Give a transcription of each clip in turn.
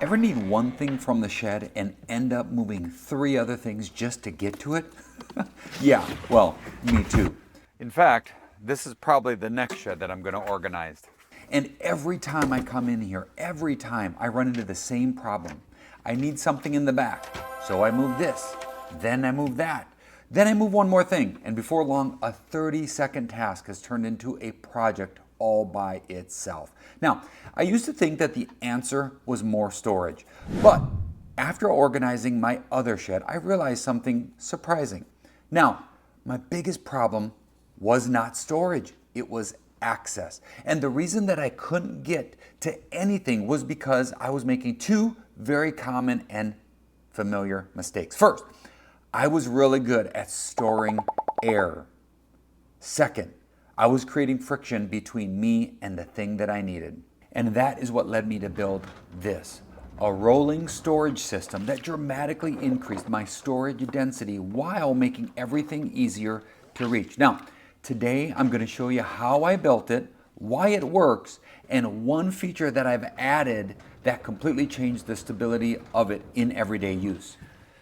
Ever need one thing from the shed and end up moving 3 other things just to get to it? Yeah, well, me too. In fact, this is probably the next shed that I'm going to organize. And every time I come in here, every time I run into the same problem. I need something in the back, so I move this, then I move that, then I move one more thing, and before long, a 30-second task has turned into a project all by itself. Now, I used to think that the answer was more storage, but after organizing my other shed, I realized something surprising. Now, my biggest problem was not storage, it was access. And the reason that I couldn't get to anything was because I was making 2 very common and familiar mistakes. First, I was really good at storing air. Second, I was creating friction between me and the thing that I needed. And that is what led me to build this, a rolling storage system that dramatically increased my storage density while making everything easier to reach. Now, today I'm going to show you how I built it, why it works, and one feature that I've added that completely changed the stability of it in everyday use.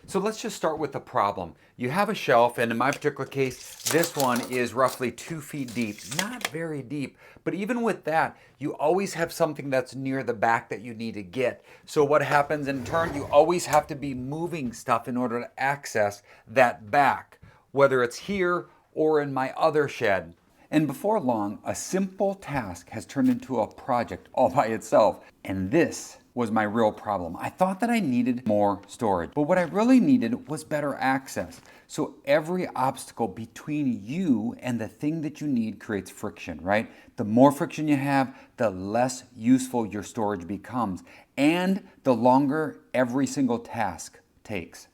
So let's just start with the problem. You have a shelf, and in my particular case, this one is roughly 2 feet deep. Not very deep, but even with that, you always have something that's near the back that you need to get. So what happens in turn, you always have to be moving stuff in order to access that back, whether it's here or in my other shed. And before long, a simple task has turned into a project all by itself. And this was my real problem. I thought that I needed more storage, but what I really needed was better access. So every obstacle between you and the thing that you need creates friction, right? The more friction you have, the less useful your storage becomes, and the longer every single task takes.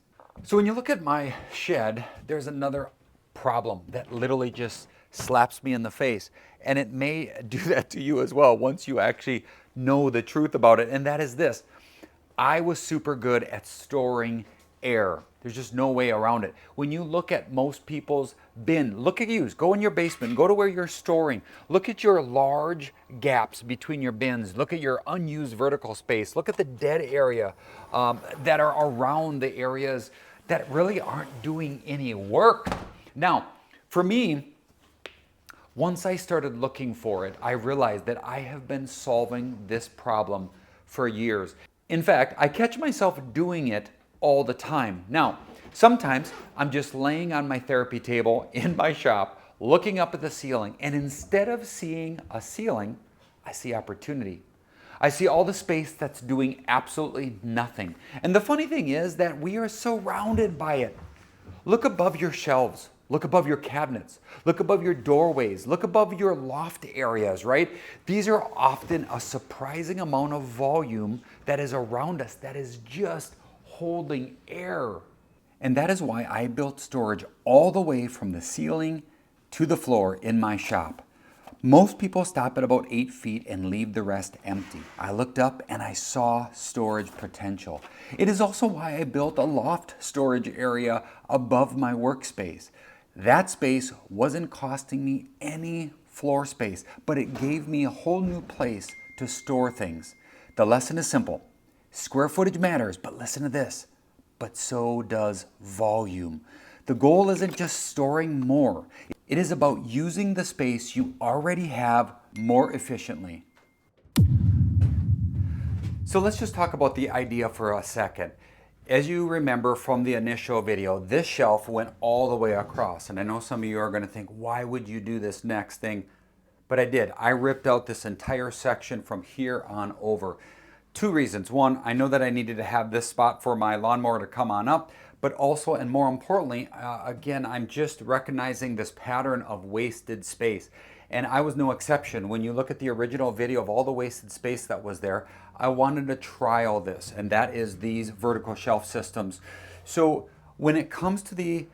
So when you look at my shed, there's another problem that literally just slaps me in the face. And it may do that to you as well once you actually know the truth about it. And that is this. I was super good at storing air. There's just no way around it. When you look at most people's bin, look at you, go in your basement, go to where you're storing, look at your large gaps between your bins, look at your unused vertical space, look at the dead area that are around the areas that really aren't doing any work. Now, for me, once I started looking for it, I realized that I have been solving this problem for years. In fact, I catch myself doing it all the time. Now, sometimes I'm just laying on my therapy table in my shop, looking up at the ceiling, and instead of seeing a ceiling, I see opportunity. I see all the space that's doing absolutely nothing. And the funny thing is that we are surrounded by it. Look above your shelves. Look above your cabinets. Look above your doorways. Look above your loft areas, right? These are often a surprising amount of volume that is around us that is just holding air. And that is why I built storage all the way from the ceiling to the floor in my shop. Most people stop at about 8 feet and leave the rest empty. I looked up and I saw storage potential. It is also why I built a loft storage area above my workspace. That space wasn't costing me any floor space, but it gave me a whole new place to store things. The lesson is simple. Square footage matters, but listen to this. But so does volume. The goal isn't just storing more. It is about using the space you already have more efficiently. So let's just talk about the idea for a second. As you remember from the initial video, this shelf went all the way across. And I know some of you are going to think, why would you do this next thing? But I did. I ripped out this entire section from here on over. 2 reasons. One, I know that I needed to have this spot for my lawnmower to come on up. But also, and more importantly, again, I'm just recognizing this pattern of wasted space. And I was no exception. When you look at the original video of all the wasted space that was there, I wanted to trial this, and that is these vertical shelf systems. So when it comes to the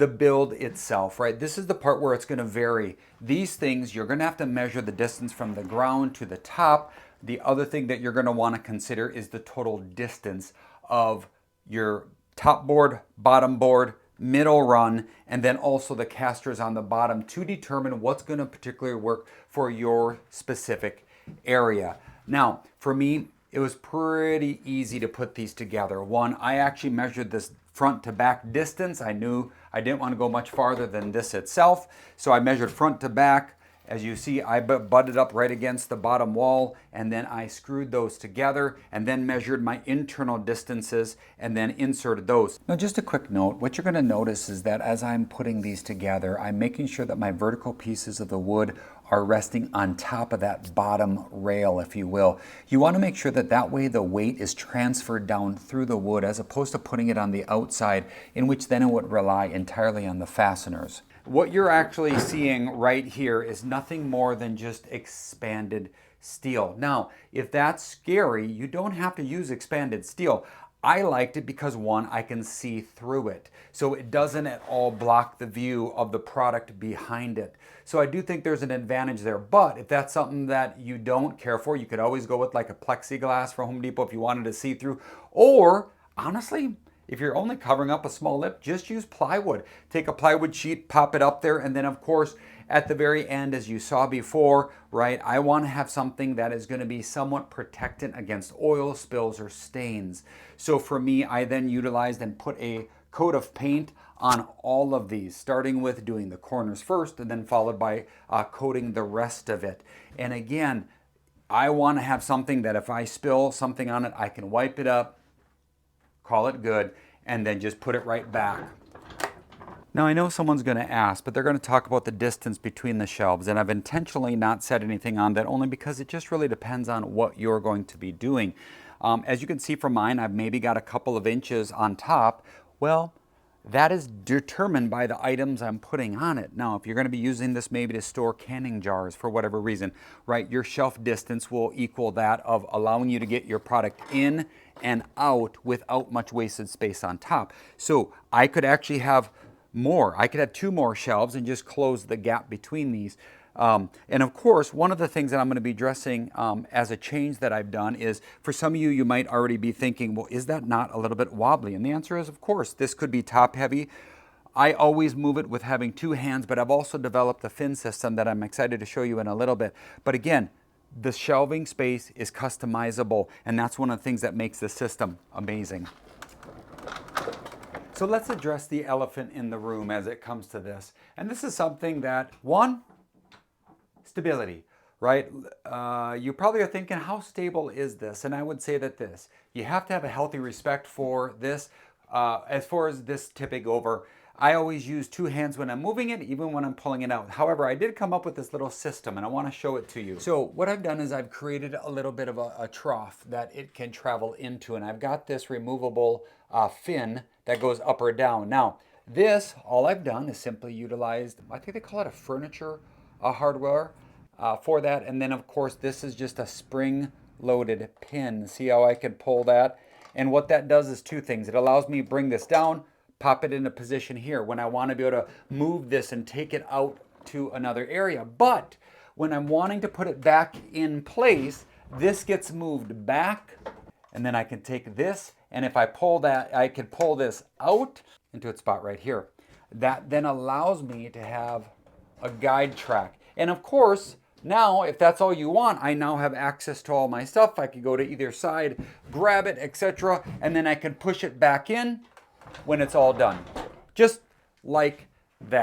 build itself, right, this is the part where it's going to vary. These things, you're going to have to measure the distance from the ground to the top. The other thing that you're going to want to consider is the total distance of your top board, bottom board, middle run, and then also the casters on the bottom to determine what's going to particularly work for your specific area. Now, for me, it was pretty easy to put these together. One, I actually measured this front to back distance. I knew I didn't want to go much farther than this itself, so I measured front to back. As you see, I butted up right against the bottom wall, and then I screwed those together and then measured my internal distances and then inserted those. Now, just a quick note, what you're going to notice is that as I'm putting these together, I'm making sure that my vertical pieces of the wood are resting on top of that bottom rail, if you will. You want to make sure that that way the weight is transferred down through the wood as opposed to putting it on the outside, in which then it would rely entirely on the fasteners. What you're actually seeing right here is nothing more than just expanded steel. Now, if that's scary, you don't have to use expanded steel. I liked it because, one, I can see through it, so it doesn't at all block the view of the product behind it. So I do think there's an advantage there, but if that's something that you don't care for, you could always go with like a plexiglass for Home Depot if you wanted to see through, or honestly, if you're only covering up a small lip, just use plywood. Take a plywood sheet, pop it up there, and then of course, at the very end, as you saw before, right, I want to have something that is going to be somewhat protectant against oil spills or stains. So for me, I then utilized and put a coat of paint on all of these, starting with doing the corners first and then followed by coating the rest of it. And again, I want to have something that if I spill something on it, I can wipe it up, call it good, and then just put it right back. Now, I know someone's going to ask, but they're going to talk about the distance between the shelves, and I've intentionally not said anything on that only because it just really depends on what you're going to be doing. As you can see from mine, I've maybe got a couple of inches on top. Well, that is determined by the items I'm putting on it. Now, if you're going to be using this maybe to store canning jars for whatever reason, right, your shelf distance will equal that of allowing you to get your product in and out without much wasted space on top. So I could actually have more. I could have 2 more shelves and just close the gap between these. And of course, one of the things that I'm going to be addressing as a change that I've done is, for some of you, you might already be thinking, well, is that not a little bit wobbly? And the answer is, of course, this could be top heavy. I always move it with having 2 hands, but I've also developed a fin system that I'm excited to show you in a little bit. But again, the shelving space is customizable, and that's one of the things that makes the system amazing. So let's address the elephant in the room as it comes to this. And this is something that, one, stability, right? You probably are thinking, how stable is this? And I would say that you have to have a healthy respect for this. As far as this tipping over, I always use 2 hands when I'm moving it, even when I'm pulling it out. However, I did come up with this little system, and I want to show it to you. So what I've done is I've created a little bit of a trough that it can travel into, and I've got this removable fin that goes up or down. Now, this, all I've done is simply utilized, I think they call it a furniture hardware for that. And then, of course, this is just a spring-loaded pin. See how I can pull that? And what that does is 2 things. It allows me to bring this down, pop it into position here when I want to be able to move this and take it out to another area. But when I'm wanting to put it back in place, this gets moved back, and then I can take this, and if I pull that, I can pull this out into its spot right here. That then allows me to have a guide track. And of course, now, if that's all you want, I now have access to all my stuff. I can go to either side, grab it, etc., and then I can push it back in when it's all done. Just like